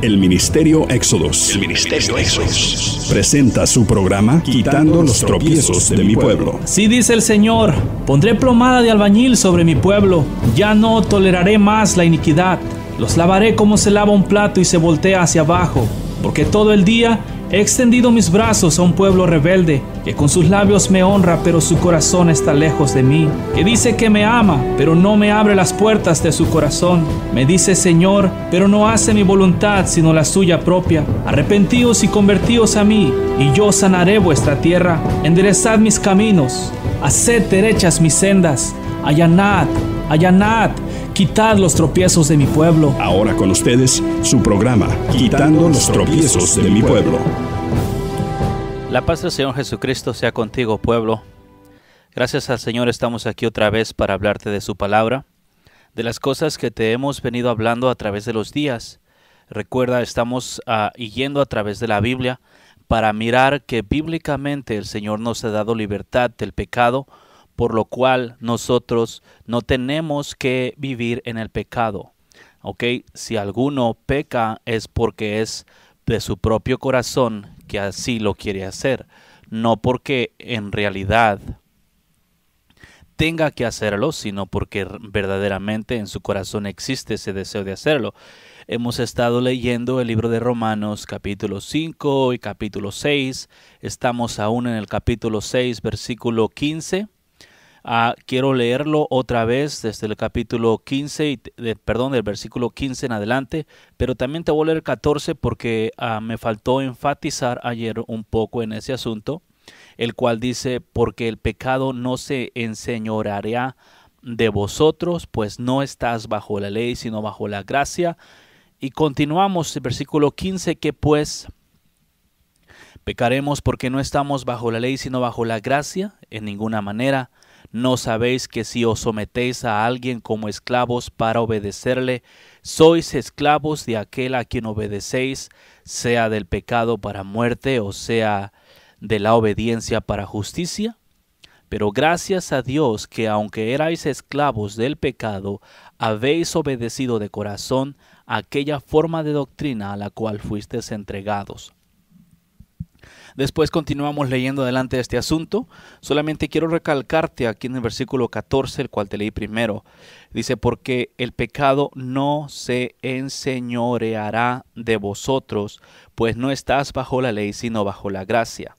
El Ministerio Éxodos. Presenta su programa Quitando los tropiezos de mi pueblo. Así dice el Señor: pondré plomada de albañil sobre mi pueblo. Ya no toleraré más la iniquidad. Los lavaré como se lava un plato y se voltea hacia abajo. Porque todo el día he extendido mis brazos a un pueblo rebelde, que con sus labios me honra, pero su corazón está lejos de mí. Que dice que me ama, pero no me abre las puertas de su corazón. Me dice Señor, pero no hace mi voluntad, sino la suya propia. Arrepentíos y convertíos a mí, y yo sanaré vuestra tierra. Enderezad mis caminos, haced derechas mis sendas. Allanad, allanad, quitad los tropiezos de mi pueblo. Ahora con ustedes, su programa Quitando los tropiezos de mi pueblo. La paz del Señor Jesucristo sea contigo, pueblo. Gracias al Señor estamos aquí otra vez para hablarte de su palabra, de las cosas que te hemos venido hablando a través de los días. Recuerda, estamos yendo a través de la Biblia para mirar que bíblicamente el Señor nos ha dado libertad del pecado, por lo cual nosotros no tenemos que vivir en el pecado. ¿Ok? Si alguno peca es porque es de su propio corazón que así lo quiere hacer, no porque en realidad tenga que hacerlo, sino porque verdaderamente en su corazón existe ese deseo de hacerlo. Hemos estado leyendo el libro de Romanos capítulo 5 y capítulo 6. Estamos aún en el capítulo 6, versículo 15. Quiero leerlo otra vez desde el capítulo 15, del versículo 15 en adelante, pero también te voy a leer el 14 porque me faltó enfatizar ayer un poco en ese asunto, el cual dice: porque el pecado no se enseñoreará de vosotros, pues no estás bajo la ley, sino bajo la gracia. Y continuamos el versículo 15, que pues pecaremos porque no estamos bajo la ley, sino bajo la gracia. En ninguna manera. ¿No sabéis que si os sometéis a alguien como esclavos para obedecerle, sois esclavos de aquel a quien obedecéis, sea del pecado para muerte o sea de la obediencia para justicia? Pero gracias a Dios que aunque erais esclavos del pecado, habéis obedecido de corazón a aquella forma de doctrina a la cual fuisteis entregados. Después continuamos leyendo adelante de este asunto. Solamente quiero recalcarte aquí en el versículo 14, el cual te leí primero. Dice: porque el pecado no se enseñoreará de vosotros, pues no estás bajo la ley, sino bajo la gracia.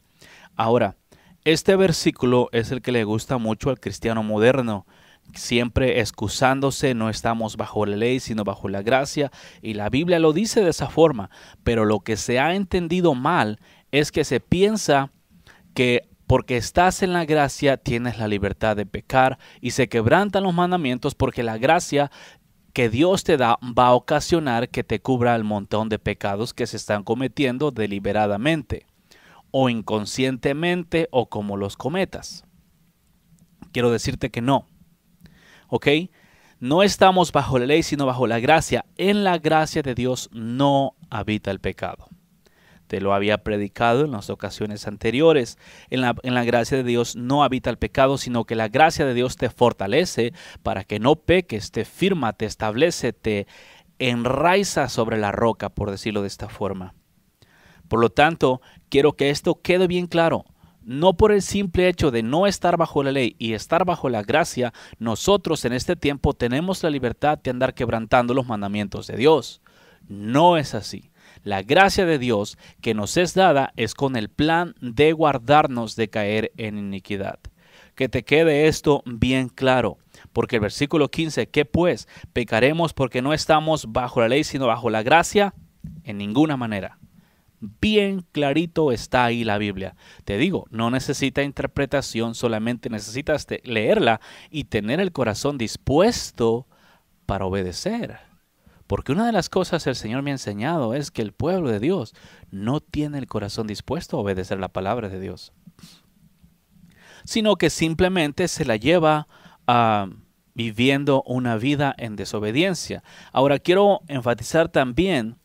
Ahora, este versículo es el que le gusta mucho al cristiano moderno, siempre excusándose: no estamos bajo la ley, sino bajo la gracia. Y la Biblia lo dice de esa forma, pero lo que se ha entendido mal es que se piensa que porque estás en la gracia tienes la libertad de pecar y se quebrantan los mandamientos, porque la gracia que Dios te da va a ocasionar que te cubra el montón de pecados que se están cometiendo deliberadamente o inconscientemente o como los cometas. Quiero decirte que no. ¿Ok? No estamos bajo la ley, sino bajo la gracia. En la gracia de Dios no habita el pecado. Te lo había predicado en las ocasiones anteriores. En la gracia de Dios no habita el pecado, sino que la gracia de Dios te fortalece para que no peques, te firma, te establece, te enraiza sobre la roca, por decirlo de esta forma. Por lo tanto, quiero que esto quede bien claro. No por el simple hecho de no estar bajo la ley y estar bajo la gracia, nosotros en este tiempo tenemos la libertad de andar quebrantando los mandamientos de Dios. No es así. La gracia de Dios que nos es dada es con el plan de guardarnos de caer en iniquidad. Que te quede esto bien claro, porque el versículo 15, ¿qué pues? ¿Pecaremos porque no estamos bajo la ley sino bajo la gracia? En ninguna manera. Bien clarito está ahí la Biblia. Te digo, no necesita interpretación, solamente necesitas leerla y tener el corazón dispuesto para obedecer. Porque una de las cosas que el Señor me ha enseñado es que el pueblo de Dios no tiene el corazón dispuesto a obedecer la palabra de Dios, sino que simplemente se la lleva viviendo una vida en desobediencia. Ahora quiero enfatizar también,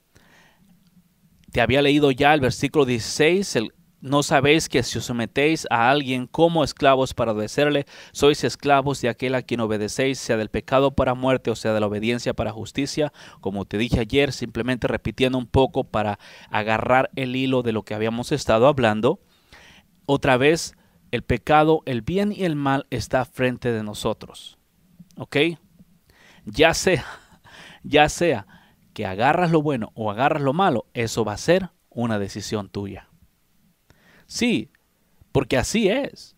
te había leído ya el versículo 16, ¿No sabéis que si os sometéis a alguien como esclavos para obedecerle, sois esclavos de aquel a quien obedecéis, sea del pecado para muerte o sea de la obediencia para justicia? Como te dije ayer, simplemente repitiendo un poco para agarrar el hilo de lo que habíamos estado hablando. Otra vez, el pecado, el bien y el mal está frente de nosotros. ¿Ok? Ya sea que agarras lo bueno o agarras lo malo, eso va a ser una decisión tuya. Sí, porque así es.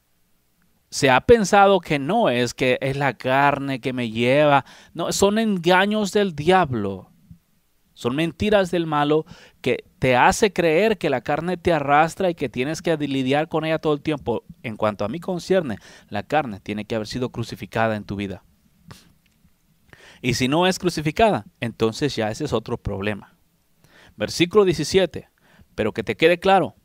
Se ha pensado que no, es que es la carne que me lleva. No, son engaños del diablo. Son mentiras del malo que te hace creer que la carne te arrastra y que tienes que lidiar con ella todo el tiempo. En cuanto a mí concierne, la carne tiene que haber sido crucificada en tu vida. Y si no es crucificada, entonces ya ese es otro problema. Versículo 17. Pero que te quede claro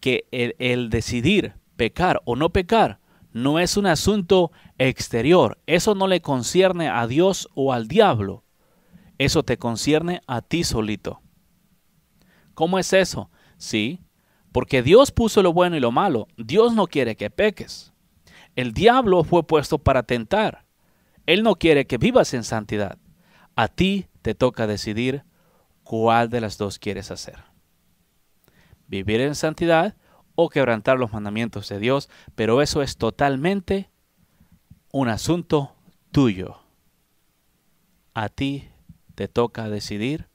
que el decidir pecar o no pecar no es un asunto exterior. Eso no le concierne a Dios o al diablo. Eso te concierne a ti solito. ¿Cómo es eso? Sí, porque Dios puso lo bueno y lo malo. Dios no quiere que peques. El diablo fue puesto para tentar. Él no quiere que vivas en santidad. A ti te toca decidir cuál de las dos quieres hacer. Vivir en santidad o quebrantar los mandamientos de Dios, pero eso es totalmente un asunto tuyo. A ti te toca decidir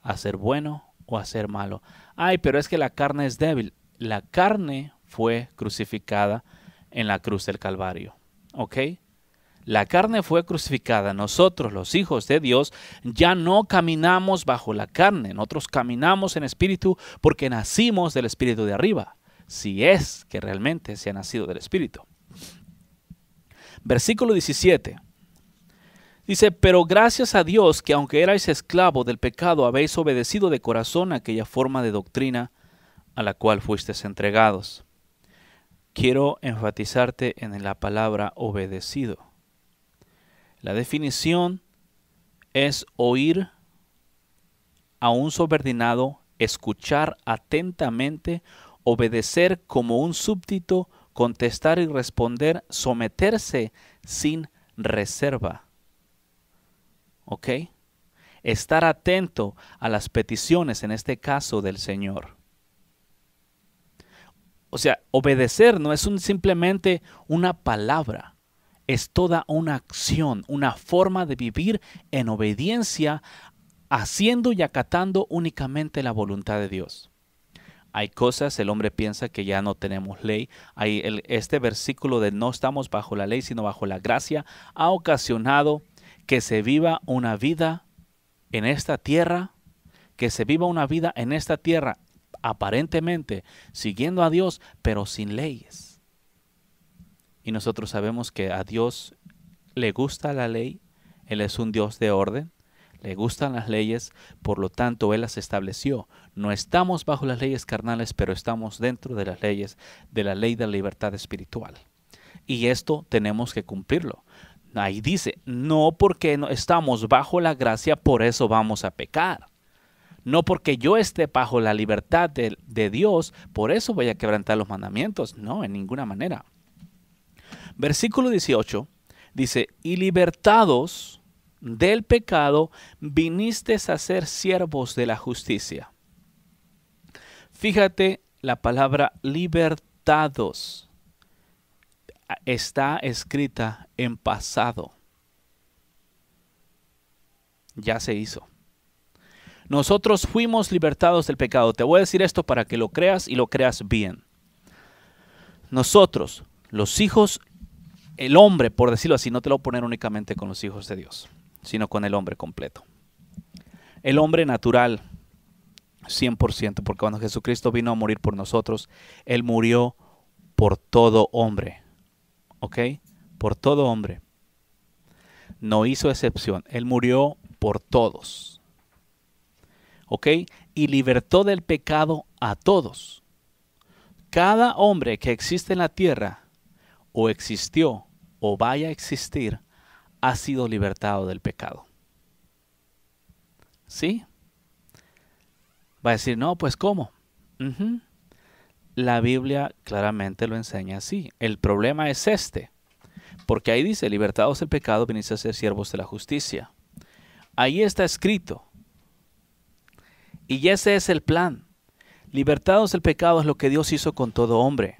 hacer bueno o hacer malo. Ay, pero es que la carne es débil. La carne fue crucificada en la cruz del Calvario. ¿Ok? La carne fue crucificada. Nosotros, los hijos de Dios, ya no caminamos bajo la carne. Nosotros caminamos en espíritu porque nacimos del espíritu de arriba. Si es que realmente se ha nacido del espíritu. Versículo 17. Dice, pero gracias a Dios que aunque erais esclavo del pecado, habéis obedecido de corazón aquella forma de doctrina a la cual fuisteis entregados. Quiero enfatizarte en la palabra obedecido. La definición es oír a un subordinado, escuchar atentamente, obedecer como un súbdito, contestar y responder, someterse sin reserva. ¿Ok? Estar atento a las peticiones, en este caso del Señor. O sea, obedecer no es simplemente una palabra. Es toda una acción, una forma de vivir en obediencia, haciendo y acatando únicamente la voluntad de Dios. Hay cosas, el hombre piensa que ya no tenemos ley. Este versículo de no estamos bajo la ley, sino bajo la gracia, ha ocasionado que se viva una vida en esta tierra, aparentemente siguiendo a Dios, pero sin leyes. Y nosotros sabemos que a Dios le gusta la ley, Él es un Dios de orden, le gustan las leyes, por lo tanto Él las estableció. No estamos bajo las leyes carnales, pero estamos dentro de las leyes, de la ley de la libertad espiritual. Y esto tenemos que cumplirlo. Ahí dice, no porque no estamos bajo la gracia, por eso vamos a pecar. No porque yo esté bajo la libertad de Dios, por eso voy a quebrantar los mandamientos. No, en ninguna manera. Versículo 18 dice, y libertados del pecado, vinisteis a ser siervos de la justicia. Fíjate, la palabra libertados está escrita en pasado. Ya se hizo. Nosotros fuimos libertados del pecado. Te voy a decir esto para que lo creas y lo creas bien. Nosotros, los hijos, el hombre, por decirlo así, no te lo voy a poner únicamente con los hijos de Dios, sino con el hombre completo. El hombre natural, 100%, porque cuando Jesucristo vino a morir por nosotros, Él murió por todo hombre. ¿Ok? Por todo hombre. No hizo excepción. Él murió por todos. ¿Ok? Y libertó del pecado a todos. Cada hombre que existe en la tierra, o existió, o vaya a existir, ha sido libertado del pecado. ¿Sí? Va a decir, no, pues ¿cómo? La Biblia claramente lo enseña así. El problema es este, porque ahí dice, libertados del pecado, venís a ser siervos de la justicia. Ahí está escrito. Y ese es el plan. Libertados del pecado es lo que Dios hizo con todo hombre.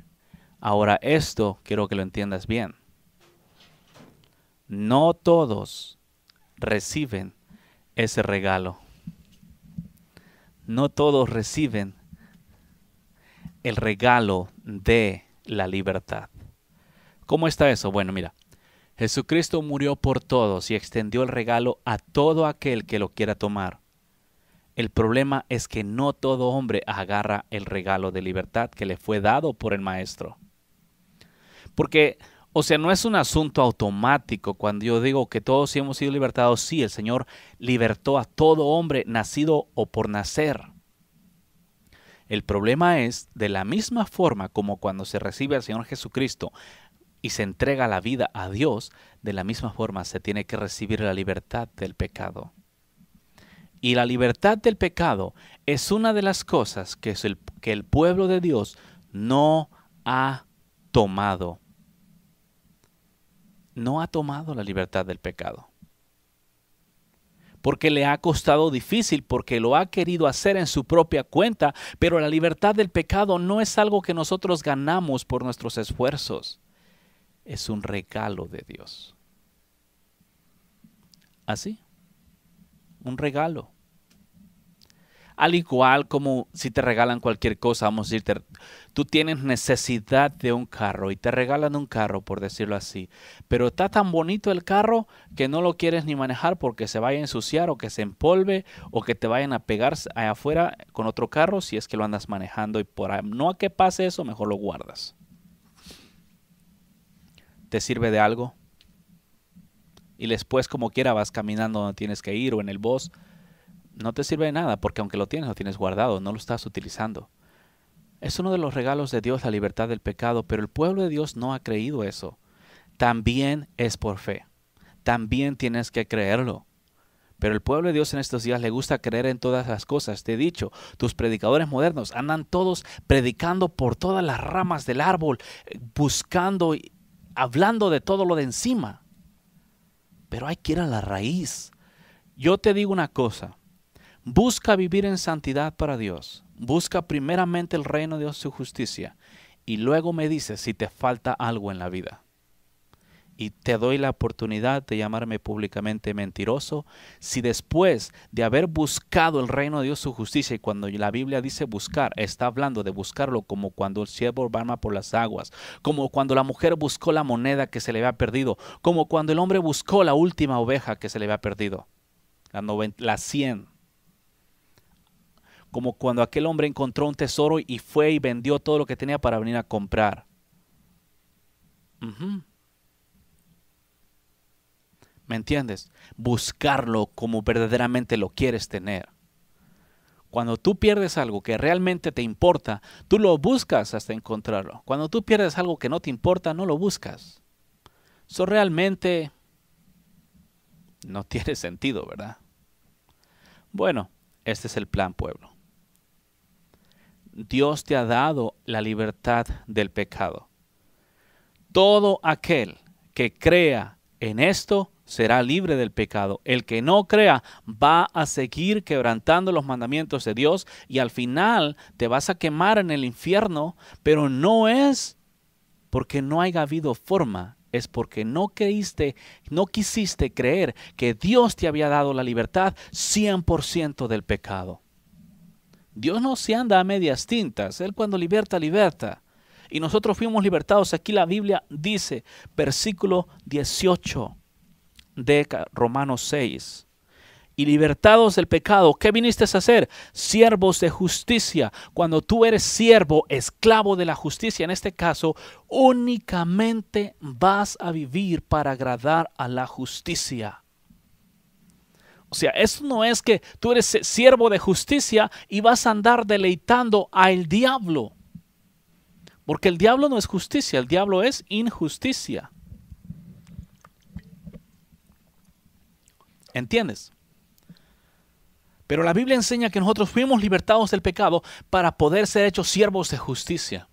Ahora esto quiero que lo entiendas bien. No todos reciben ese regalo. No todos reciben el regalo de la libertad. ¿Cómo está eso? Bueno, mira, Jesucristo murió por todos y extendió el regalo a todo aquel que lo quiera tomar. El problema es que no todo hombre agarra el regalo de libertad que le fue dado por el Maestro. Porque, o sea, no es un asunto automático cuando yo digo que todos hemos sido libertados. Sí, el Señor libertó a todo hombre nacido o por nacer. El problema es, de la misma forma como cuando se recibe al Señor Jesucristo y se entrega la vida a Dios, de la misma forma se tiene que recibir la libertad del pecado. Y la libertad del pecado es una de las cosas que el pueblo de Dios no ha tomado. No ha tomado la libertad del pecado. Porque le ha costado difícil, porque lo ha querido hacer en su propia cuenta, pero la libertad del pecado no es algo que nosotros ganamos por nuestros esfuerzos. Es un regalo de Dios. ¿Así? Un regalo. Al igual como si te regalan cualquier cosa, vamos a decirte, tú tienes necesidad de un carro y te regalan un carro, por decirlo así, pero está tan bonito el carro que no lo quieres ni manejar porque se vaya a ensuciar o que se empolve o que te vayan a pegar allá afuera con otro carro si es que lo andas manejando y por ahí, no a que pase eso, mejor lo guardas. ¿Te sirve de algo? Y después como quiera vas caminando donde tienes que ir o en el bus. No te sirve de nada porque aunque lo tienes guardado, no lo estás utilizando. Es uno de los regalos de Dios la libertad del pecado, pero el pueblo de Dios no ha creído eso. También es por fe. También tienes que creerlo. Pero el pueblo de Dios en estos días le gusta creer en todas las cosas. Te he dicho, tus predicadores modernos andan todos predicando por todas las ramas del árbol, buscando y hablando de todo lo de encima. Pero hay que ir a la raíz. Yo te digo una cosa. Busca vivir en santidad para Dios. Busca primeramente el reino de Dios y su justicia. Y luego me dices si te falta algo en la vida. Y te doy la oportunidad de llamarme públicamente mentiroso si después de haber buscado el reino de Dios y su justicia, y cuando la Biblia dice buscar, está hablando de buscarlo como cuando el siervo va por las aguas, como cuando la mujer buscó la moneda que se le había perdido, como cuando el hombre buscó la última oveja que se le había perdido, la 100. Como cuando aquel hombre encontró un tesoro y fue y vendió todo lo que tenía para venir a comprar. ¿Me entiendes? Buscarlo como verdaderamente lo quieres tener. Cuando tú pierdes algo que realmente te importa, tú lo buscas hasta encontrarlo. Cuando tú pierdes algo que no te importa, no lo buscas. Eso realmente no tiene sentido, ¿verdad? Bueno, este es el plan, pueblo. Dios te ha dado la libertad del pecado. Todo aquel que crea en esto será libre del pecado. El que no crea va a seguir quebrantando los mandamientos de Dios y al final te vas a quemar en el infierno, pero no es porque no haya habido forma, es porque no quisiste creer que Dios te había dado la libertad 100% del pecado. Dios no se anda a medias tintas. Él cuando liberta, liberta. Y nosotros fuimos libertados. Aquí la Biblia dice, versículo 18 de Romanos 6. Y libertados del pecado, ¿qué viniste a hacer? Siervos de justicia. Cuando tú eres siervo, esclavo de la justicia, en este caso, únicamente vas a vivir para agradar a la justicia. O sea, eso no es que tú eres siervo de justicia y vas a andar deleitando al diablo. Porque el diablo no es justicia, el diablo es injusticia. ¿Entiendes? Pero la Biblia enseña que nosotros fuimos libertados del pecado para poder ser hechos siervos de justicia.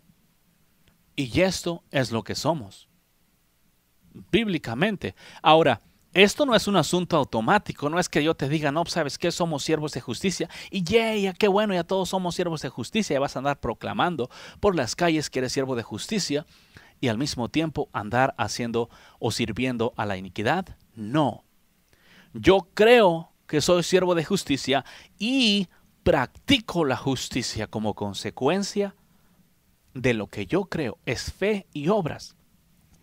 Y esto es lo que somos, bíblicamente. Ahora, esto no es un asunto automático, no es que yo te diga, no, ¿sabes qué? Somos siervos de justicia. Y ya qué bueno, ya todos somos siervos de justicia. Ya vas a andar proclamando por las calles que eres siervo de justicia y al mismo tiempo andar haciendo o sirviendo a la iniquidad. No. Yo creo que soy siervo de justicia y practico la justicia como consecuencia de lo que yo creo. Es fe y obras.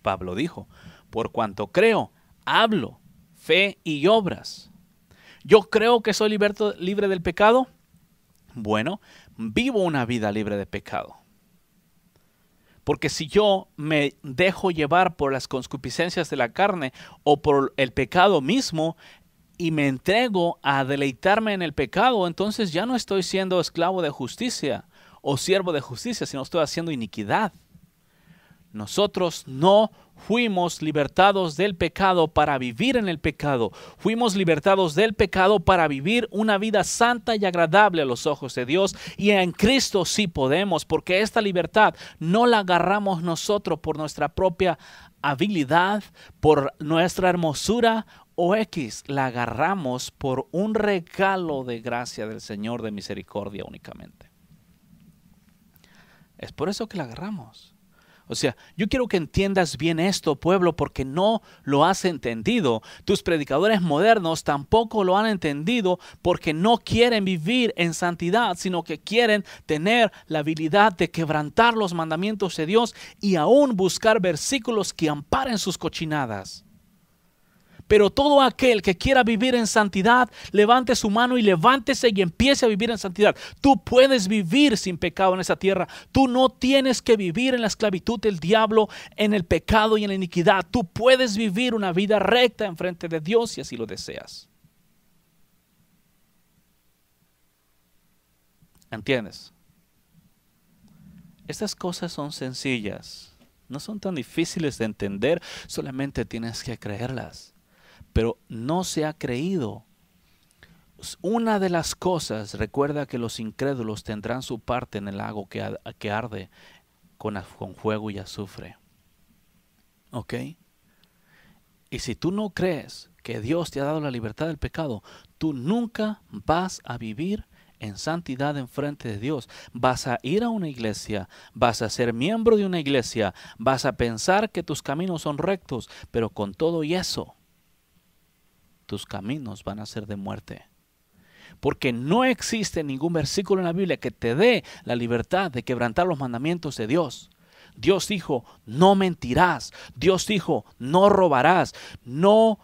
Pablo dijo, por cuanto creo, hablo, fe y obras. Yo creo que soy libre del pecado. Bueno, vivo una vida libre de pecado. Porque si yo me dejo llevar por las concupiscencias de la carne o por el pecado mismo y me entrego a deleitarme en el pecado, entonces ya no estoy siendo esclavo de justicia o siervo de justicia, sino estoy haciendo iniquidad. Nosotros no fuimos libertados del pecado para vivir en el pecado. Fuimos libertados del pecado para vivir una vida santa y agradable a los ojos de Dios. Y en Cristo sí podemos, porque esta libertad no la agarramos nosotros por nuestra propia habilidad, por nuestra hermosura o la agarramos por un regalo de gracia del Señor de misericordia únicamente. Es por eso que la agarramos. O sea, yo quiero que entiendas bien esto, pueblo, porque no lo has entendido. Tus predicadores modernos tampoco lo han entendido porque no quieren vivir en santidad, sino que quieren tener la habilidad de quebrantar los mandamientos de Dios y aún buscar versículos que amparen sus cochinadas. Pero todo aquel que quiera vivir en santidad, levante su mano y levántese y empiece a vivir en santidad. Tú puedes vivir sin pecado en esa tierra. Tú no tienes que vivir en la esclavitud del diablo, en el pecado y en la iniquidad. Tú puedes vivir una vida recta en frente de Dios si así lo deseas. ¿Entiendes? Estas cosas son sencillas. No son tan difíciles de entender. Solamente tienes que creerlas. Pero no se ha creído. Una de las cosas, recuerda que los incrédulos tendrán su parte en el lago que arde con fuego y azufre. ¿Ok? Y si tú no crees que Dios te ha dado la libertad del pecado, tú nunca vas a vivir en santidad en frente de Dios. Vas a ir a una iglesia, vas a ser miembro de una iglesia, vas a pensar que tus caminos son rectos, pero con todo y eso, tus caminos van a ser de muerte. Porque no existe ningún versículo en la Biblia que te dé la libertad de quebrantar los mandamientos de Dios. Dios dijo, no mentirás. Dios dijo, no robarás. No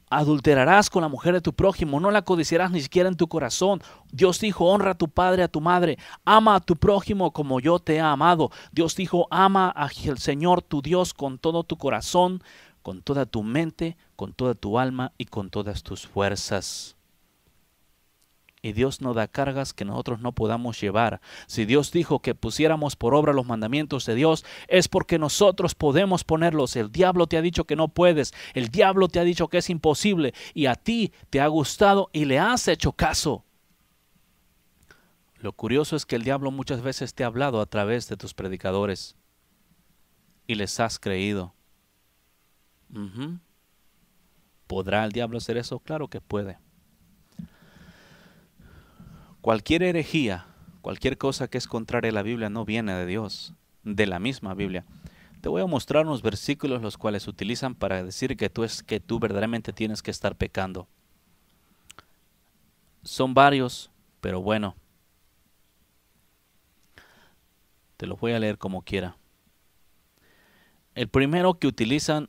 adulterarás con la mujer de tu prójimo. No la codiciarás ni siquiera en tu corazón. Dios dijo, honra a tu padre, a tu madre. Ama a tu prójimo como yo te he amado. Dios dijo, ama al Señor tu Dios con todo tu corazón, con toda tu mente, con toda tu alma y con todas tus fuerzas. Y Dios no da cargas que nosotros no podamos llevar. Si Dios dijo que pusiéramos por obra los mandamientos de Dios, es porque nosotros podemos ponerlos. El diablo te ha dicho que no puedes. El diablo te ha dicho que es imposible. Y a ti te ha gustado y le has hecho caso. Lo curioso es que el diablo muchas veces te ha hablado a través de tus predicadores. Y les has creído. ¿Podrá el diablo hacer eso? Claro que puede. Cualquier herejía, cualquier cosa que es contraria a la Biblia no viene de Dios, de la misma Biblia. Te voy a mostrar unos versículos los cuales utilizan para decir que tú verdaderamente tienes que estar pecando. Son varios, pero bueno, te los voy a leer como quiera. El primero que utilizan,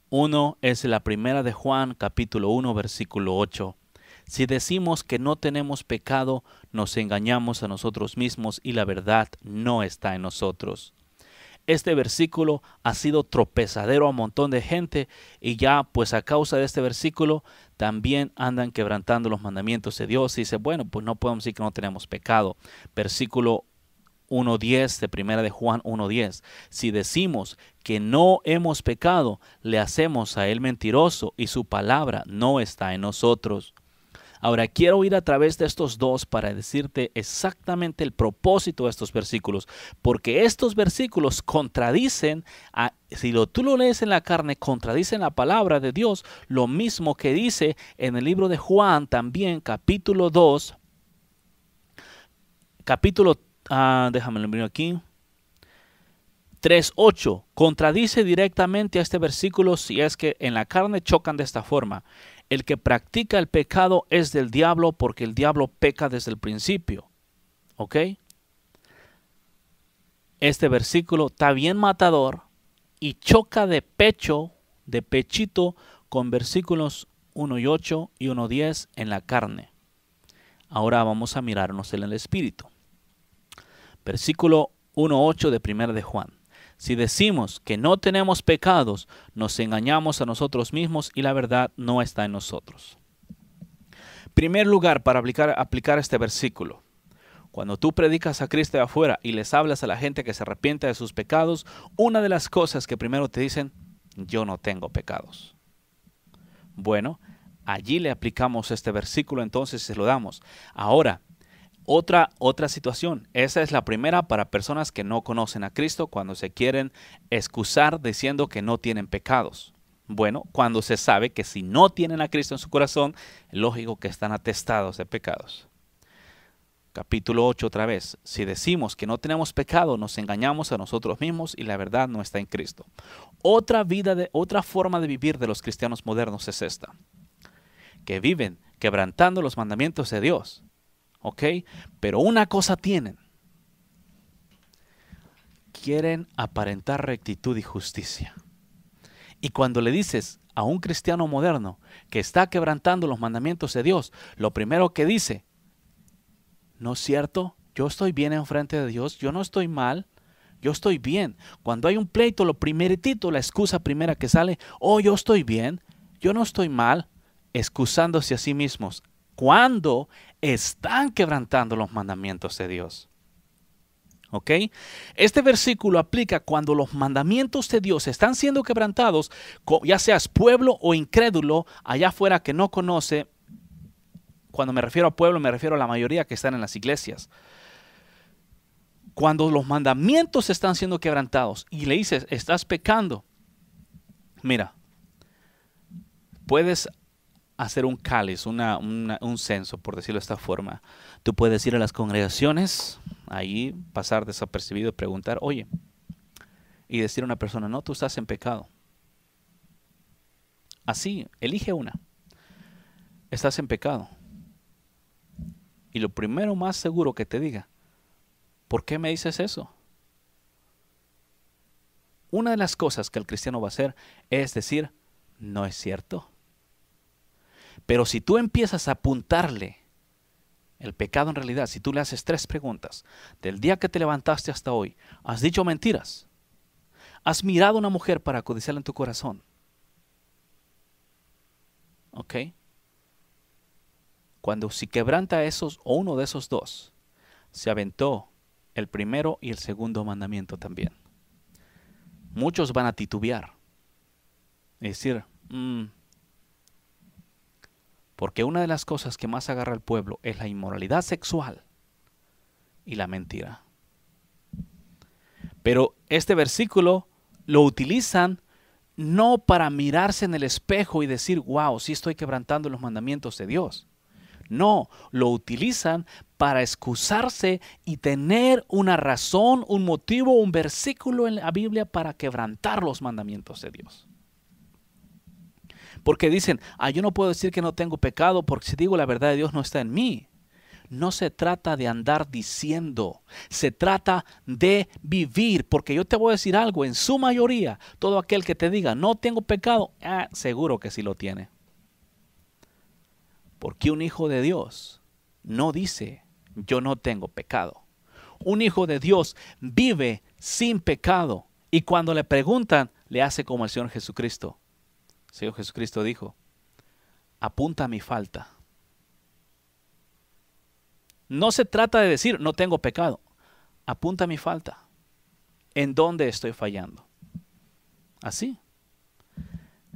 uno es la primera de Juan, capítulo 1, versículo 8. Si decimos que no tenemos pecado, nos engañamos a nosotros mismos y la verdad no está en nosotros. Este versículo ha sido tropezadero a un montón de gente y ya pues a causa de este versículo también andan quebrantando los mandamientos de Dios y dice, bueno, pues no podemos decir que no tenemos pecado. Versículo 1.10 de primera de Juan 1.10. Si decimos que no hemos pecado, le hacemos a él mentiroso y su palabra no está en nosotros. Ahora, quiero ir a través de estos dos para decirte exactamente el propósito de estos versículos, porque estos versículos contradicen, tú lo lees en la carne, contradicen la palabra de Dios, lo mismo que dice en el libro de Juan también, capítulo 2, déjame lo miro aquí, 3:8, contradice directamente a este versículo si es que en la carne chocan de esta forma. El que practica el pecado es del diablo porque el diablo peca desde el principio. ¿Ok? Este versículo está bien matador y choca de pecho, de pechito, con versículos 1:8 y 1:10 en la carne. Ahora vamos a mirarnos en el espíritu. Versículo 1:8 de 1 de Juan. Si decimos que no tenemos pecados, nos engañamos a nosotros mismos y la verdad no está en nosotros. Primer lugar, para aplicar este versículo. Cuando tú predicas a Cristo de afuera y les hablas a la gente que se arrepiente de sus pecados, una de las cosas que primero te dicen, yo no tengo pecados. Bueno, allí le aplicamos este versículo, entonces se lo damos. Ahora, otra situación. Esa es la primera para personas que no conocen a Cristo cuando se quieren excusar diciendo que no tienen pecados. Bueno, cuando se sabe que si no tienen a Cristo en su corazón, es lógico que están atestados de pecados. Capítulo 8 otra vez. Si decimos que no tenemos pecado, nos engañamos a nosotros mismos y la verdad no está en Cristo. Otra forma de vivir de los cristianos modernos es esta. Que viven quebrantando los mandamientos de Dios. ¿Ok? Pero una cosa tienen. Quieren aparentar rectitud y justicia. Y cuando le dices a un cristiano moderno que está quebrantando los mandamientos de Dios, lo primero que dice, ¿no es cierto? Yo estoy bien enfrente de Dios, yo no estoy mal, yo estoy bien. Cuando hay un pleito, lo primeritito, la excusa primera que sale, yo estoy bien, yo no estoy mal, excusándose a sí mismos. Cuando están quebrantando los mandamientos de Dios. ¿Ok? Este versículo aplica cuando los mandamientos de Dios están siendo quebrantados, ya seas pueblo o incrédulo, allá afuera que no conoce. Cuando me refiero a pueblo, me refiero a la mayoría que están en las iglesias. Cuando los mandamientos están siendo quebrantados y le dices, estás pecando. Mira, puedes hacer un cáliz, un censo, por decirlo de esta forma. Tú puedes ir a las congregaciones, ahí pasar desapercibido y preguntar, oye, y decir a una persona, no, tú estás en pecado. Así, elige una. Estás en pecado. Y lo primero más seguro que te diga, ¿por qué me dices eso? Una de las cosas que el cristiano va a hacer es decir, no es cierto. Pero si tú empiezas a apuntarle el pecado en realidad, si tú le haces 3 preguntas, del día que te levantaste hasta hoy, ¿has dicho mentiras? ¿Has mirado a una mujer para codiciarla en tu corazón? ¿Ok? Cuando si quebranta esos o uno de esos 2, se aventó el primero y el segundo mandamiento también. Muchos van a titubear. Es decir, porque una de las cosas que más agarra al pueblo es la inmoralidad sexual y la mentira. Pero este versículo lo utilizan no para mirarse en el espejo y decir, wow, sí estoy quebrantando los mandamientos de Dios. No, lo utilizan para excusarse y tener una razón, un motivo, un versículo en la Biblia para quebrantar los mandamientos de Dios. Porque dicen, yo no puedo decir que no tengo pecado porque si digo la verdad de Dios no está en mí. No se trata de andar diciendo, se trata de vivir. Porque yo te voy a decir algo, en su mayoría, todo aquel que te diga, no tengo pecado, seguro que sí lo tiene. Porque un hijo de Dios no dice, yo no tengo pecado. Un hijo de Dios vive sin pecado. Y cuando le preguntan, le hace como el Señor Jesucristo. El Señor Jesucristo dijo, apunta a mi falta. No se trata de decir, no tengo pecado. Apunta a mi falta. ¿En dónde estoy fallando? Así.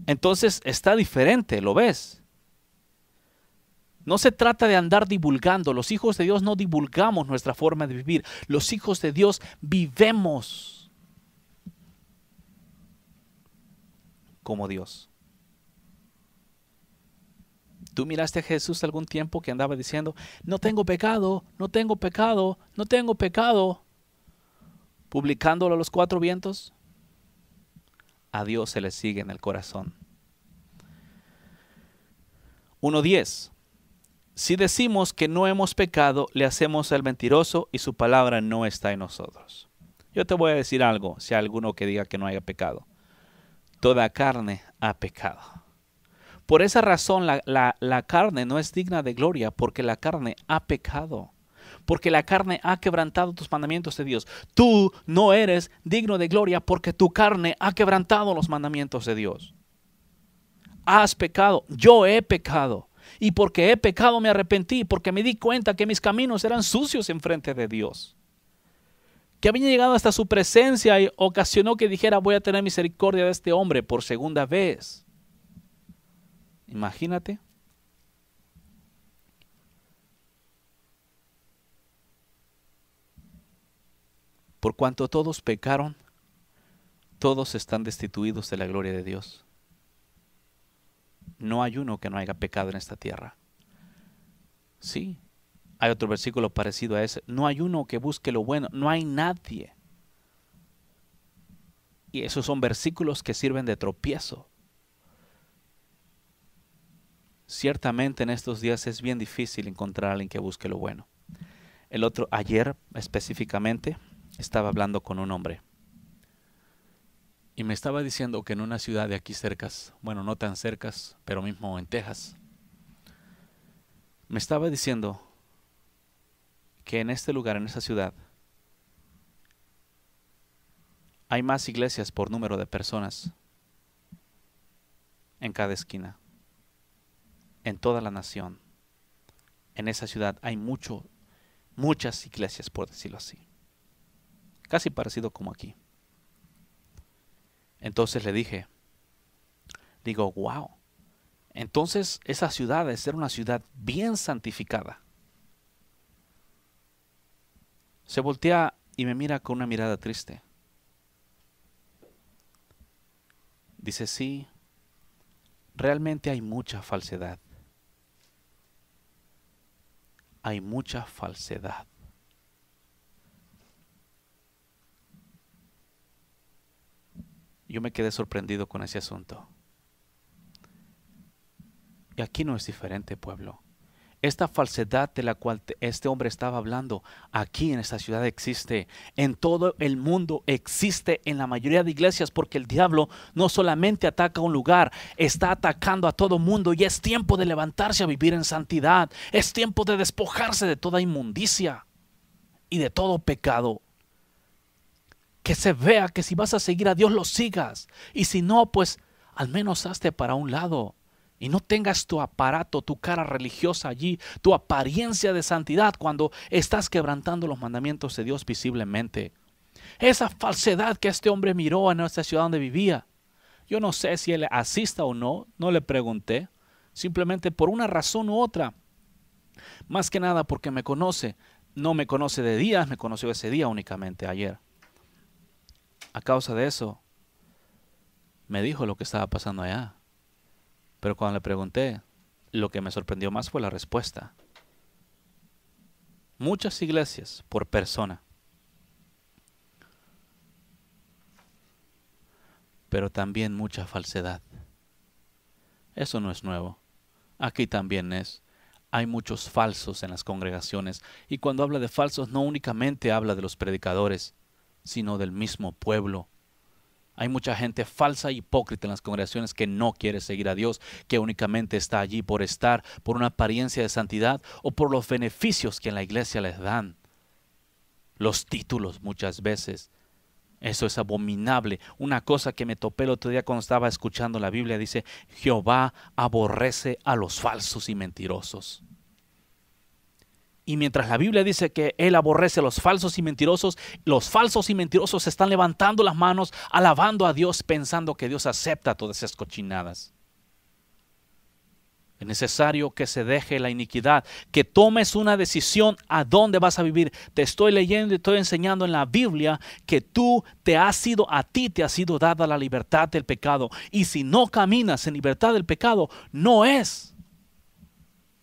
Entonces está diferente, ¿lo ves? No se trata de andar divulgando. Los hijos de Dios no divulgamos nuestra forma de vivir. Los hijos de Dios vivemos como Dios. ¿Tú miraste a Jesús algún tiempo que andaba diciendo, no tengo pecado, no tengo pecado, no tengo pecado, publicándolo a los cuatro vientos? A Dios se le sigue en el corazón. 1:10. Si decimos que no hemos pecado, le hacemos al mentiroso y su palabra no está en nosotros. Yo te voy a decir algo, si hay alguno que diga que no haya pecado. Toda carne ha pecado. Por esa razón la carne no es digna de gloria, porque la carne ha pecado. Porque la carne ha quebrantado tus mandamientos de Dios. Tú no eres digno de gloria porque tu carne ha quebrantado los mandamientos de Dios. Has pecado, yo he pecado. Y porque he pecado me arrepentí, porque me di cuenta que mis caminos eran sucios en frente de Dios. Que había llegado hasta su presencia y ocasionó que dijera, voy a tener misericordia de este hombre por segunda vez. Imagínate. Por cuanto todos pecaron, todos están destituidos de la gloria de Dios. No hay uno que no haya pecado en esta tierra. Sí, hay otro versículo parecido a ese. No hay uno que busque lo bueno. No hay nadie. Y esos son versículos que sirven de tropiezo. Ciertamente en estos días es bien difícil encontrar a alguien que busque lo bueno. Ayer específicamente, estaba hablando con un hombre. Y me estaba diciendo que en una ciudad de aquí cercas, bueno, no tan cercas, pero mismo en Texas, me estaba diciendo que en este lugar, en esa ciudad, hay más iglesias por número de personas en cada esquina, en toda la nación. En esa ciudad hay muchas iglesias, por decirlo así. Casi parecido como aquí. Entonces le digo, wow, entonces esa ciudad debe ser una ciudad bien santificada. Se voltea y me mira con una mirada triste. Dice, sí, realmente hay mucha falsedad. Hay mucha falsedad. Yo me quedé sorprendido con ese asunto. Y aquí no es diferente, pueblo. Esta falsedad de la cual este hombre estaba hablando, aquí en esta ciudad existe. En todo el mundo existe en la mayoría de iglesias, porque el diablo no solamente ataca un lugar, está atacando a todo mundo. Y es tiempo de levantarse a vivir en santidad. Es tiempo de despojarse de toda inmundicia y de todo pecado. Que se vea que si vas a seguir a Dios lo sigas. Y si no, pues al menos hazte para un lado. Y no tengas tu aparato, tu cara religiosa allí, tu apariencia de santidad cuando estás quebrantando los mandamientos de Dios visiblemente. Esa falsedad que este hombre miró en esta ciudad donde vivía. Yo no sé si él asista o no, no le pregunté. Simplemente por una razón u otra. Más que nada porque me conoce. No me conoce de días, me conoció ese día únicamente ayer. A causa de eso, me dijo lo que estaba pasando allá. Pero cuando le pregunté, lo que me sorprendió más fue la respuesta. Muchas iglesias por persona. Pero también mucha falsedad. Eso no es nuevo. Aquí también es. Hay muchos falsos en las congregaciones. Y cuando habla de falsos, no únicamente habla de los predicadores, sino del mismo pueblo. Hay mucha gente falsa e hipócrita en las congregaciones que no quiere seguir a Dios, que únicamente está allí por estar, por una apariencia de santidad o por los beneficios que en la iglesia les dan. Los títulos muchas veces. Eso es abominable. Una cosa que me topé el otro día cuando estaba escuchando la Biblia dice, Jehová aborrece a los falsos y mentirosos. Y mientras la Biblia dice que Él aborrece a los falsos y mentirosos están levantando las manos, alabando a Dios, pensando que Dios acepta todas esas cochinadas. Es necesario que se deje la iniquidad, que tomes una decisión a dónde vas a vivir. Te estoy leyendo y estoy enseñando en la Biblia que a ti te ha sido dada la libertad del pecado. Y si no caminas en libertad del pecado, no es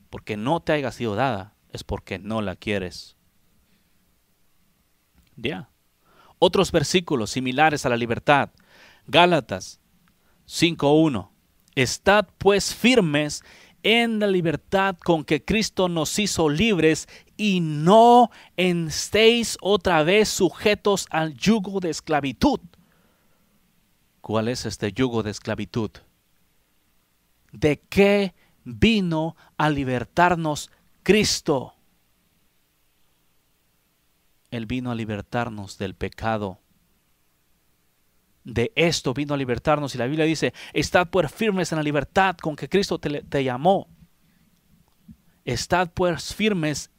porque no te haya sido dada, es porque no la quieres. Ya. Otros versículos similares a la libertad. Gálatas 5:1. Estad pues firmes en la libertad con que Cristo nos hizo libres y no estéis otra vez sujetos al yugo de esclavitud. ¿Cuál es este yugo de esclavitud? ¿De qué vino a libertarnos Cristo? Él vino a libertarnos del pecado. De esto vino a libertarnos. Y la Biblia dice, estad pues firmes en la libertad con que Cristo te llamó. Estad pues firmes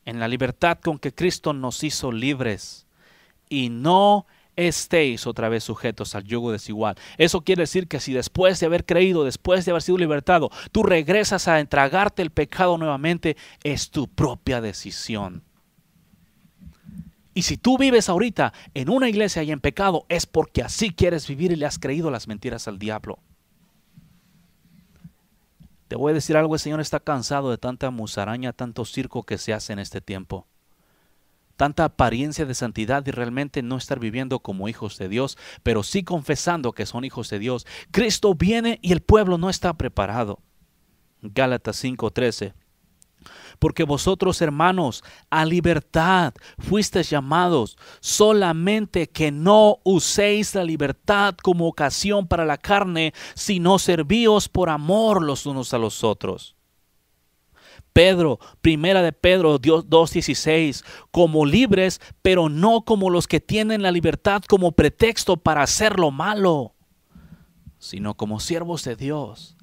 en la libertad con que Cristo nos hizo libres. Y no estéis otra vez sujetos al yugo desigual. Eso quiere decir que si después de haber creído, después de haber sido libertado, tú regresas a entregarte el pecado nuevamente, es tu propia decisión. Y si tú vives ahorita en una iglesia y en pecado, es porque así quieres vivir y le has creído las mentiras al diablo. Te voy a decir algo, el Señor está cansado de tanta musaraña, tanto circo que se hace en este tiempo. Tanta apariencia de santidad y realmente no estar viviendo como hijos de Dios, pero sí confesando que son hijos de Dios. Cristo viene y el pueblo no está preparado. Gálatas 5:13. Porque vosotros, hermanos, a libertad fuisteis llamados, solamente que no uséis la libertad como ocasión para la carne, sino servíos por amor los unos a los otros. Primera de Pedro 2:16, como libres, pero no como los que tienen la libertad como pretexto para hacer lo malo, sino como siervos de Dios.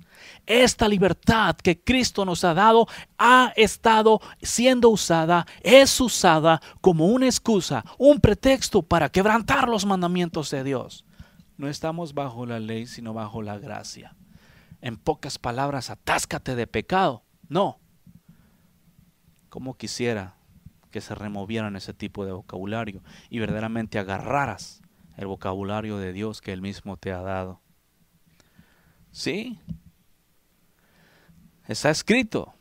Esta libertad que Cristo nos ha dado ha estado siendo usada, es usada como una excusa, un pretexto para quebrantar los mandamientos de Dios. No estamos bajo la ley, sino bajo la gracia. En pocas palabras, atáscate de pecado. No. Como quisiera que se removieran ese tipo de vocabulario y verdaderamente agarraras el vocabulario de Dios que Él mismo te ha dado. ¿Sí? Está escrito,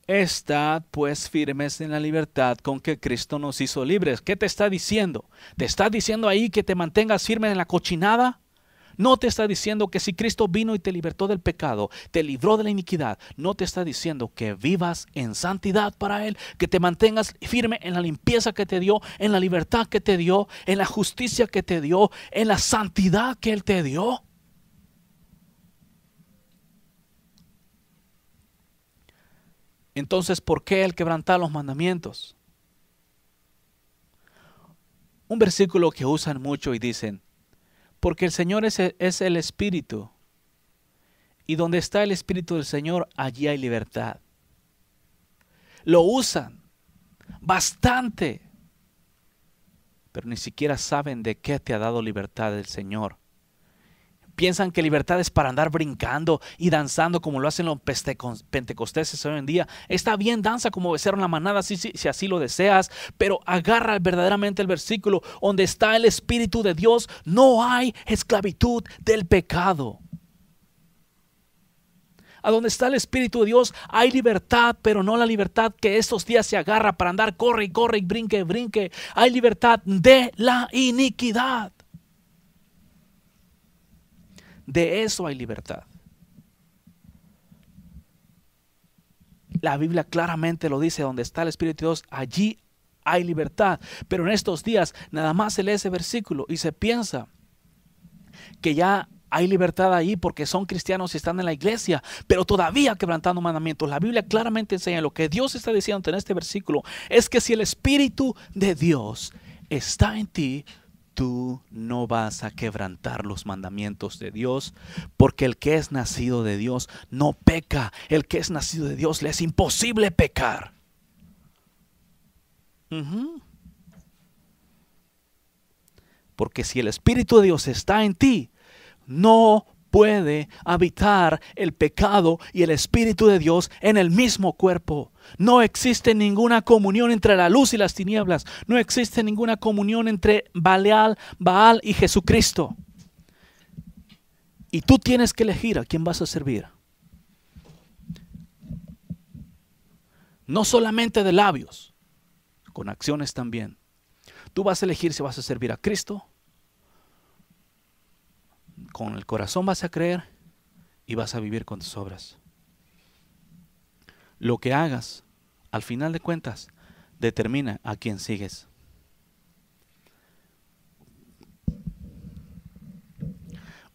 estad pues firmes en la libertad con que Cristo nos hizo libres. ¿Qué te está diciendo? ¿Te está diciendo ahí que te mantengas firme en la cochinada? No te está diciendo que si Cristo vino y te libertó del pecado, te libró de la iniquidad. No te está diciendo que vivas en santidad para Él, que te mantengas firme en la limpieza que te dio, en la libertad que te dio, en la justicia que te dio, en la santidad que Él te dio. Entonces, ¿por qué el quebrantar los mandamientos? Un versículo que usan mucho y dicen, porque el Señor es el Espíritu, y donde está el Espíritu del Señor, allí hay libertad. Lo usan bastante, pero ni siquiera saben de qué te ha dado libertad el Señor. Piensan que libertad es para andar brincando y danzando como lo hacen los pentecosteses hoy en día. Está bien, danza como becerro en la manada si así lo deseas, pero agarra verdaderamente el versículo. Donde está el Espíritu de Dios, no hay esclavitud del pecado. A donde está el Espíritu de Dios hay libertad, pero no la libertad que estos días se agarra para andar, corre y brinque. Hay libertad de la iniquidad. De eso hay libertad. La Biblia claramente lo dice, donde está el Espíritu de Dios, allí hay libertad. Pero en estos días nada más se lee ese versículo y se piensa que ya hay libertad ahí porque son cristianos y están en la iglesia, pero todavía quebrantando mandamientos. La Biblia claramente enseña, lo que Dios está diciendo en este versículo es que si el Espíritu de Dios está en ti, tú no vas a quebrantar los mandamientos de Dios, porque el que es nacido de Dios no peca. El que es nacido de Dios le es imposible pecar. Porque si el Espíritu de Dios está en ti, No puede habitar el pecado y el Espíritu de Dios en el mismo cuerpo. No existe ninguna comunión entre la luz y las tinieblas. No existe ninguna comunión entre Baal y Jesucristo. Y tú tienes que elegir a quién vas a servir. No solamente de labios, con acciones también. Tú vas a elegir si vas a servir a Cristo. Con el corazón vas a creer y vas a vivir con tus obras. Lo que hagas, al final de cuentas, determina a quién sigues.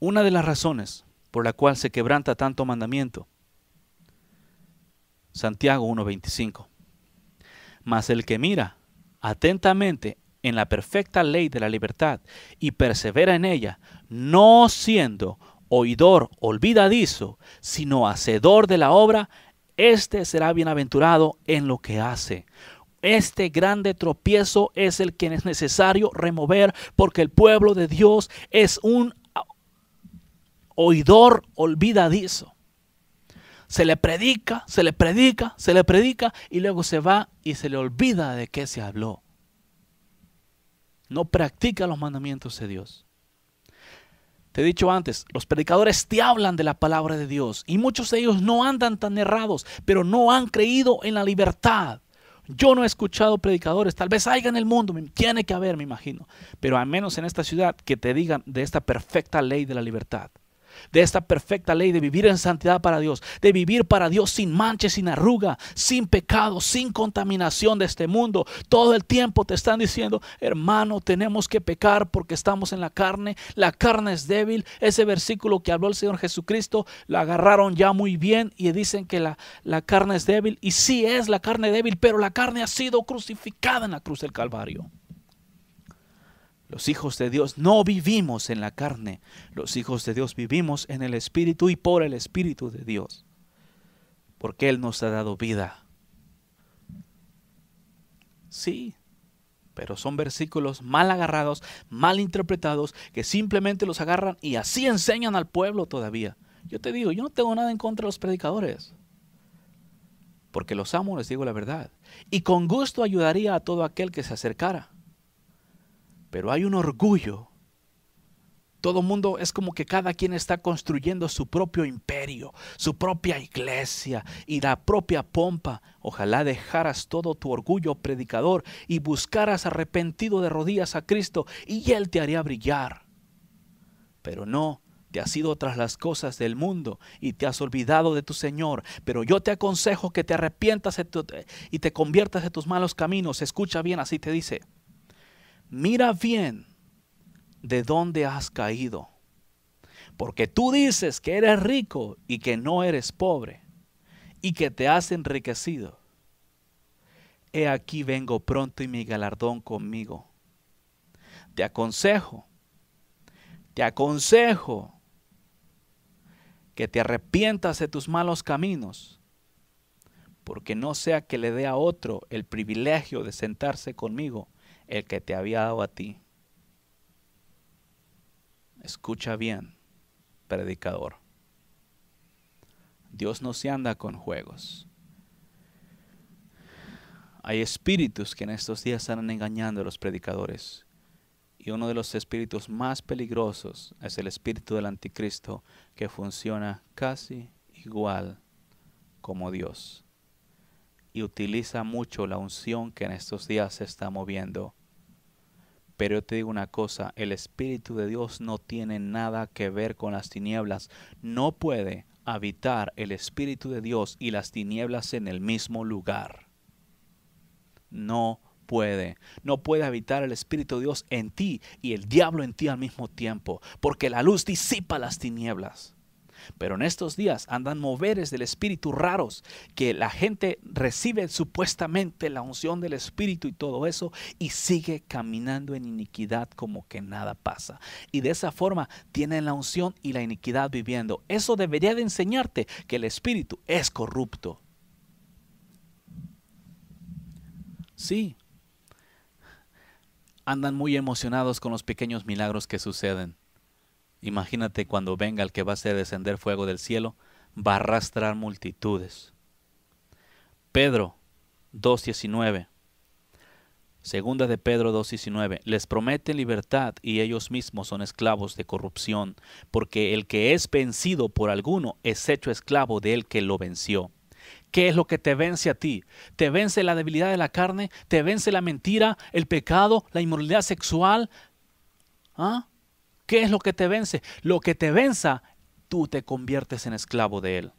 Una de las razones por la cual se quebranta tanto mandamiento, Santiago 1:25. Mas el que mira atentamente en la perfecta ley de la libertad y persevera en ella, no siendo oidor olvidadizo, sino hacedor de la obra, este será bienaventurado en lo que hace. Este grande tropiezo es el que es necesario remover, porque el pueblo de Dios es un oidor olvidadizo. Se le predica y luego se va y se le olvida de qué se habló. No practica los mandamientos de Dios. Te he dicho antes, los predicadores te hablan de la palabra de Dios y muchos de ellos no andan tan errados, pero no han creído en la libertad. Yo no he escuchado predicadores, tal vez haya en el mundo, tiene que haber, me imagino, pero al menos en esta ciudad que te digan de esta perfecta ley de la libertad. De esta perfecta ley de vivir en santidad para Dios, de vivir para Dios sin mancha, sin arruga, sin pecado, sin contaminación de este mundo. Todo el tiempo te están diciendo, hermano, tenemos que pecar porque estamos en la carne es débil. Ese versículo que habló el Señor Jesucristo, lo agarraron ya muy bien y dicen que la carne es débil. Y sí es la carne débil, pero la carne ha sido crucificada en la cruz del Calvario. Los hijos de Dios no vivimos en la carne. Los hijos de Dios vivimos en el Espíritu y por el Espíritu de Dios. Porque Él nos ha dado vida. Sí, pero son versículos mal agarrados, mal interpretados, que simplemente los agarran y así enseñan al pueblo todavía. Yo te digo, yo no tengo nada en contra de los predicadores. Porque los amo, les digo la verdad. Y con gusto ayudaría a todo aquel que se acercara. Pero hay un orgullo. Todo mundo es como que cada quien está construyendo su propio imperio, su propia iglesia y la propia pompa. Ojalá dejaras todo tu orgullo, predicador, y buscaras arrepentido de rodillas a Cristo y Él te haría brillar. Pero no, te has ido tras las cosas del mundo y te has olvidado de tu Señor. Pero yo te aconsejo que te arrepientas y te conviertas de tus malos caminos. Escucha bien, así te dice. Mira bien de dónde has caído, porque tú dices que eres rico y que no eres pobre, y que te has enriquecido. He aquí vengo pronto y mi galardón conmigo. Te aconsejo que te arrepientas de tus malos caminos, porque no sea que le dé a otro el privilegio de sentarse conmigo, el que te había dado a ti. Escucha bien, predicador. Dios no se anda con juegos. Hay espíritus que en estos días están engañando a los predicadores. Y uno de los espíritus más peligrosos es el espíritu del anticristo, que funciona casi igual como Dios. Y utiliza mucho la unción que en estos días se está moviendo. Pero yo te digo una cosa, el Espíritu de Dios no tiene nada que ver con las tinieblas. No puede habitar el Espíritu de Dios y las tinieblas en el mismo lugar. No puede. No puede habitar el Espíritu de Dios en ti y el diablo en ti al mismo tiempo, porque la luz disipa las tinieblas. Pero en estos días andan moveres del Espíritu raros, que la gente recibe supuestamente la unción del Espíritu y todo eso, y sigue caminando en iniquidad como que nada pasa. Y de esa forma tienen la unción y la iniquidad viviendo. Eso debería de enseñarte que el Espíritu es corrupto. Sí, andan muy emocionados con los pequeños milagros que suceden. Imagínate cuando venga el que va a hacer descender fuego del cielo, va a arrastrar multitudes. Pedro 2:19. Segunda de Pedro 2:19. Les promete libertad y ellos mismos son esclavos de corrupción, porque el que es vencido por alguno es hecho esclavo de él que lo venció. ¿Qué es lo que te vence a ti? ¿Te vence la debilidad de la carne? ¿Te vence la mentira, el pecado, la inmoralidad sexual? ¿Ah? ¿Qué es lo que te vence? Lo que te venza, tú te conviertes en esclavo de él.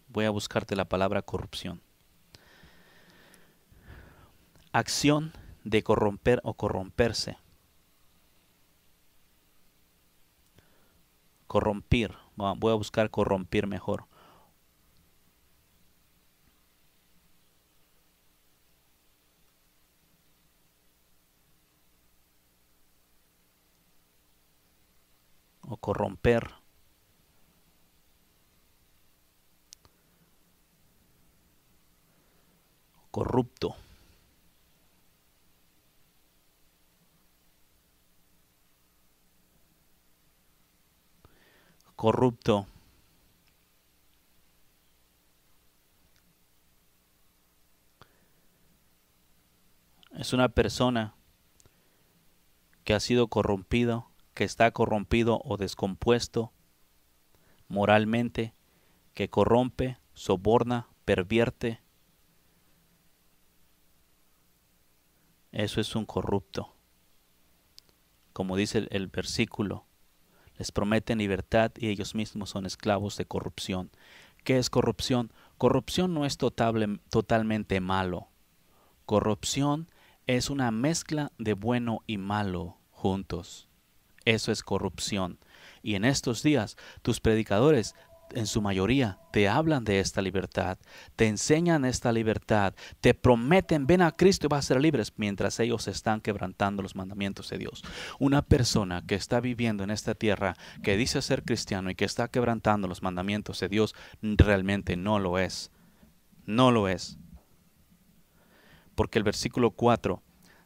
Voy a buscarte la palabra corrupción. Acción de corromper o corromperse. Corrompir. Voy a buscar corrompir mejor. O corromper. Corrupto. Corrupto. Es una persona que ha sido corrompido, que está corrompido o descompuesto moralmente, que corrompe, soborna, pervierte. Eso es un corrupto. Como dice el versículo, les prometen libertad y ellos mismos son esclavos de corrupción. ¿Qué es corrupción? Corrupción no es totalmente malo. Corrupción es una mezcla de bueno y malo juntos. Eso es corrupción. Y en estos días, tus predicadores, en su mayoría, te hablan de esta libertad, te enseñan esta libertad, te prometen, ven a Cristo y vas a ser libres, mientras ellos están quebrantando los mandamientos de Dios. Una persona que está viviendo en esta tierra, que dice ser cristiano y que está quebrantando los mandamientos de Dios, realmente no lo es. No lo es. Porque el versículo 4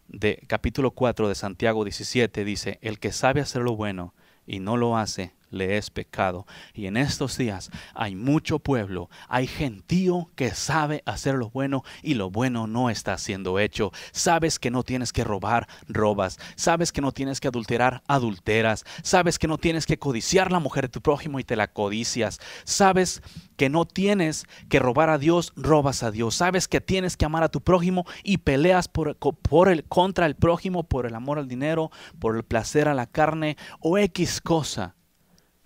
de capítulo 4 de Santiago 17 dice, el que sabe hacer lo bueno y no lo hace, le es pecado. Y en estos días hay mucho pueblo, hay gentío que sabe hacer lo bueno y lo bueno no está siendo hecho. Sabes que no tienes que robar, robas. Sabes que no tienes que adulterar, adulteras. Sabes que no tienes que codiciar la mujer de tu prójimo y te la codicias. Sabes que no tienes que robar a Dios, robas a Dios. Sabes que tienes que amar a tu prójimo y peleas contra el prójimo por el amor al dinero, por el placer a la carne o X cosa.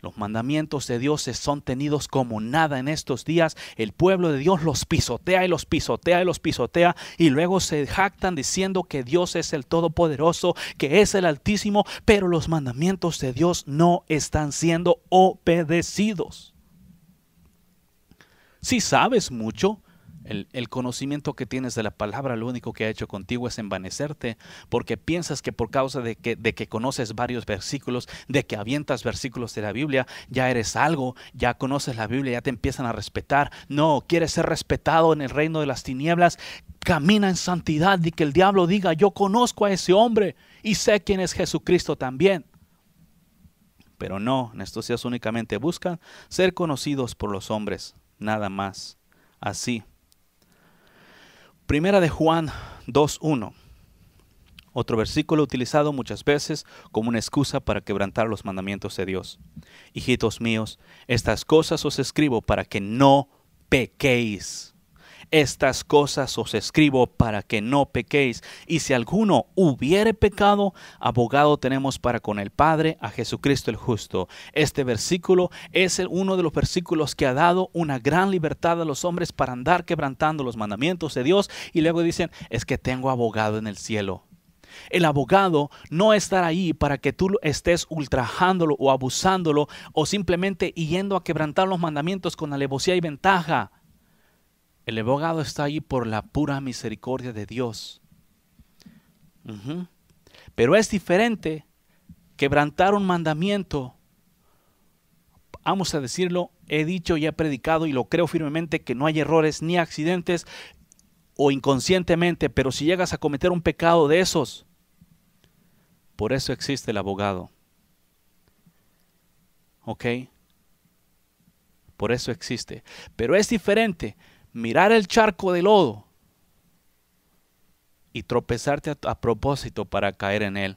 Los mandamientos de Dios son tenidos como nada en estos días. El pueblo de Dios los pisotea y los pisotea y los pisotea y luego se jactan diciendo que Dios es el Todopoderoso, que es el Altísimo, pero los mandamientos de Dios no están siendo obedecidos. Si sabes mucho, el conocimiento que tienes de la palabra lo único que ha hecho contigo es envanecerte, porque piensas que por causa de que conoces varios versículos, de que avientas versículos de la Biblia, ya eres algo, ya conoces la Biblia, ya te empiezan a respetar. No, quieres ser respetado en el reino de las tinieblas, camina en santidad y que el diablo diga, yo conozco a ese hombre y sé quién es Jesucristo también. Pero no, en estos días únicamente buscan ser conocidos por los hombres, nada más. Así. Primera de Juan 2:1. Otro versículo utilizado muchas veces como una excusa para quebrantar los mandamientos de Dios. Hijitos míos, estas cosas os escribo para que no pequéis. Estas cosas os escribo para que no pequéis. Y si alguno hubiere pecado, abogado tenemos para con el Padre, a Jesucristo el justo. Este versículo es uno de los versículos que ha dado una gran libertad a los hombres para andar quebrantando los mandamientos de Dios. Y luego dicen, es que tengo abogado en el cielo. El abogado no estará ahí para que tú estés ultrajándolo o abusándolo o simplemente yendo a quebrantar los mandamientos con alevosía y ventaja. El abogado está ahí por la pura misericordia de Dios. Pero es diferente quebrantar un mandamiento. Vamos a decirlo, he dicho y he predicado y lo creo firmemente que no hay errores ni accidentes. o inconscientemente, pero si llegas a cometer un pecado de esos, por eso existe el abogado. ¿Ok? Por eso existe. Pero es diferente mirar el charco de lodo y tropezarte a propósito para caer en él,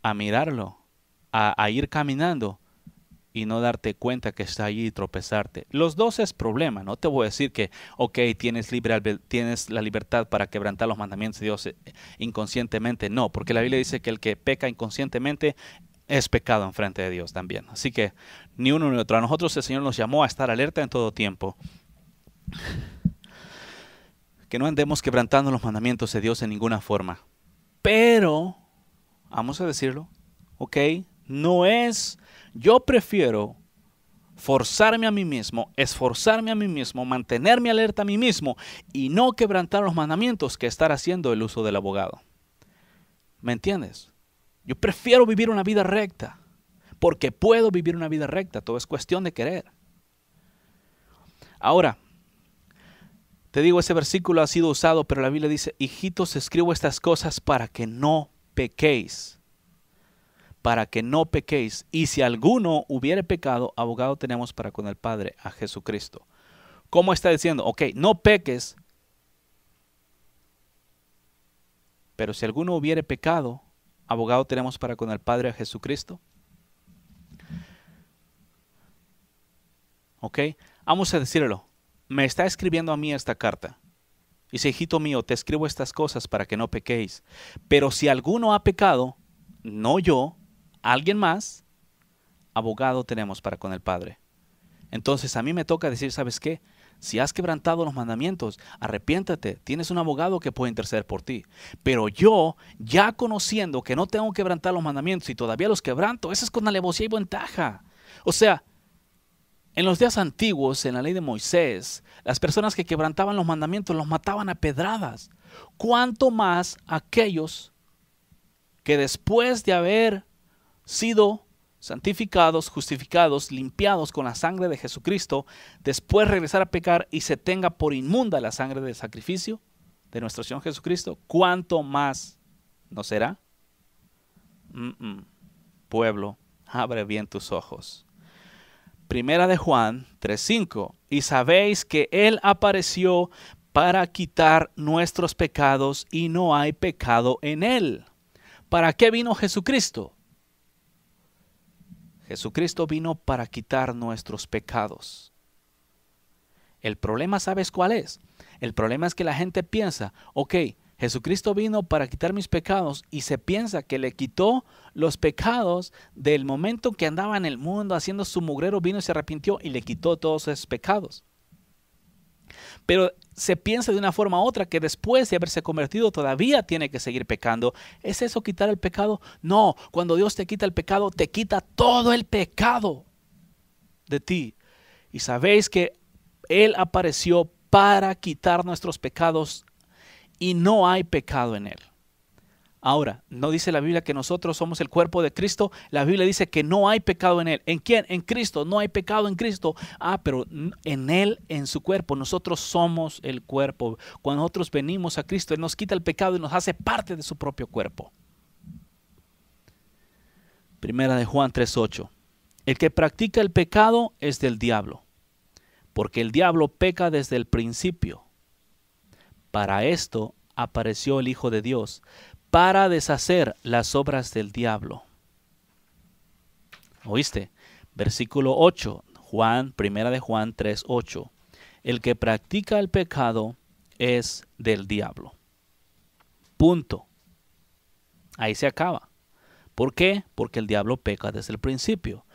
a mirarlo, a ir caminando y no darte cuenta que está allí y tropezarte. Los dos es problema. No te voy a decir que, ok, tienes la libertad para quebrantar los mandamientos de Dios inconscientemente. No, porque la Biblia dice que el que peca inconscientemente es pecado en frente de Dios también. Así que ni uno ni otro. A nosotros el Señor nos llamó a estar alerta en todo tiempo. Que no andemos quebrantando los mandamientos de Dios en ninguna forma. Pero, vamos a decirlo, ok, no es... Yo prefiero forzarme a mí mismo, esforzarme a mí mismo, mantenerme alerta a mí mismo y no quebrantar los mandamientos que estar haciendo el uso del abogado. ¿Me entiendes? Yo prefiero vivir una vida recta porque puedo vivir una vida recta. Todo es cuestión de querer. Ahora, te digo, ese versículo ha sido usado, pero la Biblia dice, hijitos, escribo estas cosas para que no pequéis. Para que no pequéis. Y si alguno hubiere pecado, abogado tenemos para con el Padre, a Jesucristo. ¿Cómo está diciendo? Ok, no peques. Pero si alguno hubiere pecado, abogado tenemos para con el Padre, a Jesucristo. Ok, vamos a decirlo. Me está escribiendo a mí esta carta. Dice, hijito mío, te escribo estas cosas para que no pequéis. Pero si alguno ha pecado, no yo, alguien más, abogado tenemos para con el Padre. Entonces a mí me toca decir, ¿sabes qué? Si has quebrantado los mandamientos, arrepiéntate, tienes un abogado que puede interceder por ti. Pero yo, ya conociendo que no tengo que quebrantar los mandamientos y todavía los quebranto, eso es con alevosía y ventaja. O sea, en los días antiguos, en la ley de Moisés, las personas que quebrantaban los mandamientos los mataban a pedradas. ¿Cuánto más aquellos que después de haber sido santificados, justificados, limpiados con la sangre de Jesucristo, después regresar a pecar y se tenga por inmunda la sangre del sacrificio de nuestro Señor Jesucristo? ¿Cuánto más no será? Pueblo, abre bien tus ojos. Primera de Juan 3:5. Y sabéis que Él apareció para quitar nuestros pecados y no hay pecado en Él. ¿Para qué vino Jesucristo? Jesucristo vino para quitar nuestros pecados. El problema, ¿sabes cuál es? El problema es que la gente piensa, ok, Jesucristo vino para quitar mis pecados y se piensa que le quitó los pecados del momento que andaba en el mundo haciendo su mugrero, vino y se arrepintió y le quitó todos esos pecados. Pero se piensa de una forma u otra que después de haberse convertido todavía tiene que seguir pecando. ¿Es eso quitar el pecado? No, cuando Dios te quita el pecado, te quita todo el pecado de ti. Y sabéis que Él apareció para quitar nuestros pecados y no hay pecado en Él. Ahora, no dice la Biblia que nosotros somos el cuerpo de Cristo. La Biblia dice que no hay pecado en Él. ¿En quién? En Cristo. No hay pecado en Cristo. Pero en Él, en su cuerpo. Nosotros somos el cuerpo. Cuando nosotros venimos a Cristo, Él nos quita el pecado y nos hace parte de su propio cuerpo. Primera de Juan 3:8. El que practica el pecado es del diablo, porque el diablo peca desde el principio. Para esto apareció el Hijo de Dios, para deshacer las obras del diablo. ¿Oíste? Versículo 8, Primera de Juan 3:8. El que practica el pecado es del diablo. Punto. Ahí se acaba. ¿Por qué? Porque el diablo peca desde el principio.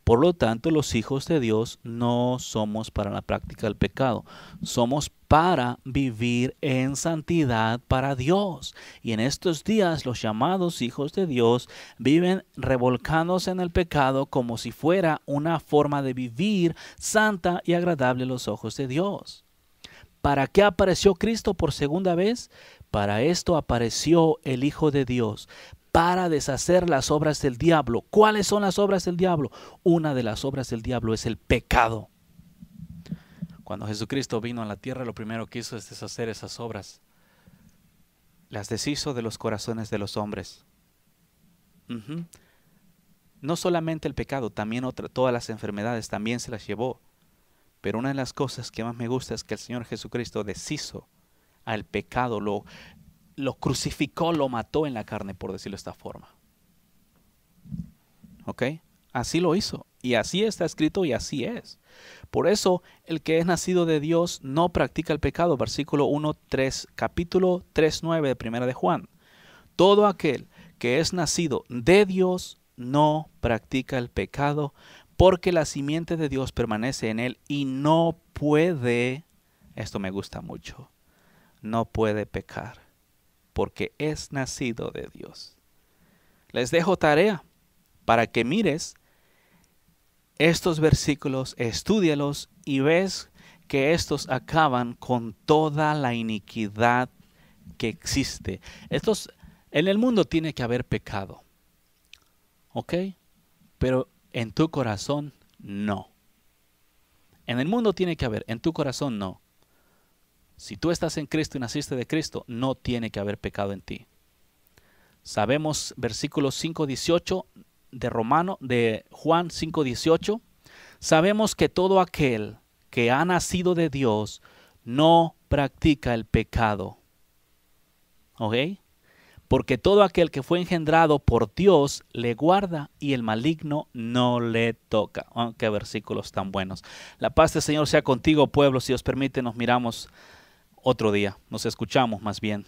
Por lo tanto, los hijos de Dios no somos para la práctica del pecado. Somos para vivir en santidad para Dios. Y en estos días los llamados hijos de Dios viven revolcándose en el pecado como si fuera una forma de vivir santa y agradable a los ojos de Dios. ¿Para qué apareció Cristo por segunda vez? Para esto apareció el Hijo de Dios, para deshacer las obras del diablo. ¿Cuáles son las obras del diablo? Una de las obras del diablo es el pecado. Cuando Jesucristo vino a la tierra, lo primero que hizo es deshacer esas obras. Las deshizo de los corazones de los hombres. No solamente el pecado, también todas las enfermedades también se las llevó. Pero una de las cosas que más me gusta es que el Señor Jesucristo deshizo al pecado, lo crucificó, lo mató en la carne, por decirlo de esta forma. ¿Ok? Así lo hizo. Y así está escrito y así es. Por eso, el que es nacido de Dios no practica el pecado. Versículo 1:3, capítulo 3:9 de Primera de Juan. Todo aquel que es nacido de Dios no practica el pecado, porque la simiente de Dios permanece en él y no puede, esto me gusta mucho, no puede pecar, porque es nacido de Dios. Les dejo tarea para que mires estos versículos, estúdialos y ves que estos acaban con toda la iniquidad que existe. En el mundo tiene que haber pecado, ¿ok? Pero en tu corazón no. En el mundo tiene que haber, en tu corazón no. Si tú estás en Cristo y naciste de Cristo, no tiene que haber pecado en ti. Sabemos versículo 5:18 de Juan 5:18. Sabemos que todo aquel que ha nacido de Dios no practica el pecado. ¿Ok? Porque todo aquel que fue engendrado por Dios le guarda y el maligno no le toca. Oh, qué versículos tan buenos. La paz del Señor sea contigo, pueblo. Si Dios permite, nos miramos otro día. Nos escuchamos más bien.